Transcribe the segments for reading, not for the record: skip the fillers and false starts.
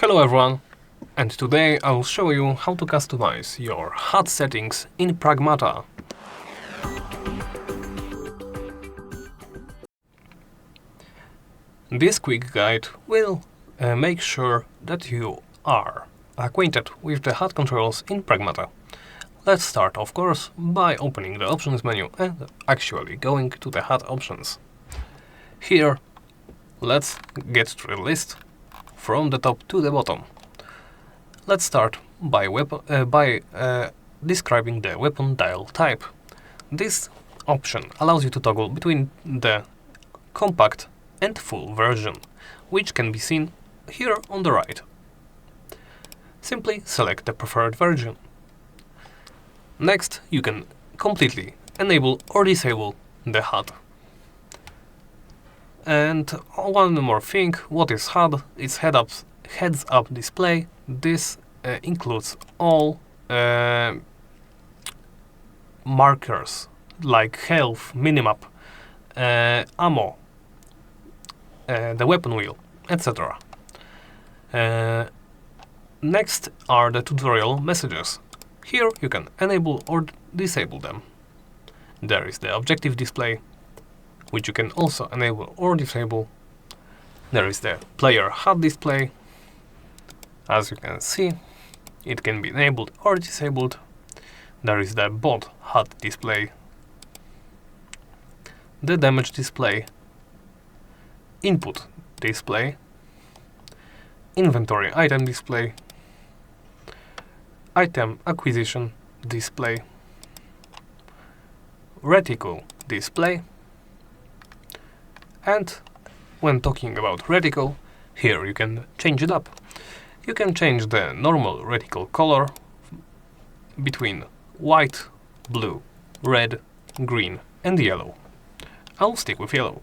Hello everyone, and today I will show you how to customize your HUD settings in Pragmata. This quick guide will make sure that you are acquainted with the HUD controls in Pragmata. Let's start, of course, by opening the options menu and actually going to the HUD options. Here, let's get through the list from the top to the bottom. Let's start by describing the weapon dial type. This option allows you to toggle between the compact and full version, which can be seen here on the right. Simply select the preferred version. Next, you can completely enable or disable the HUD. And one more thing, what is HUD? It's heads-up display. This includes all markers like health, minimap, ammo, the weapon wheel, etc. Next are the tutorial messages. Here you can enable or disable them. There is the objective display, which you can also enable or disable. There is the player HUD display. As you can see, it can be enabled or disabled. There is the bot HUD display, the damage display, input display, inventory item display, item acquisition display, Reticle display. And when talking about Reticle, here you can change it up. You can change the normal Reticle color between white, blue, red, green and yellow. I'll stick with yellow.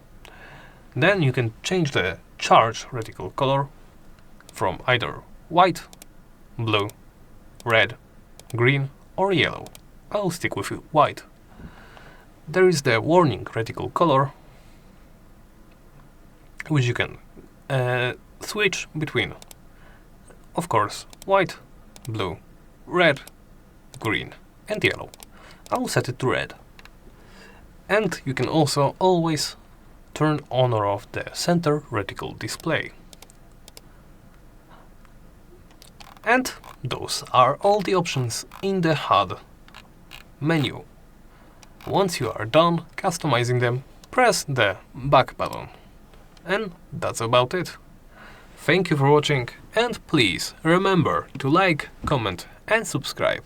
Then you can change the charge Reticle color from either white, blue, red, green or yellow. I'll stick with white. There is the warning Reticle color, which you can switch between, of course, white, blue, red, green and yellow. I'll set it to red. And you can also always turn on or off the center Reticle display. And those are all the options in the HUD menu. Once you are done customizing them, press the back button. And that's about it. Thank you for watching, and please remember to like, comment and subscribe.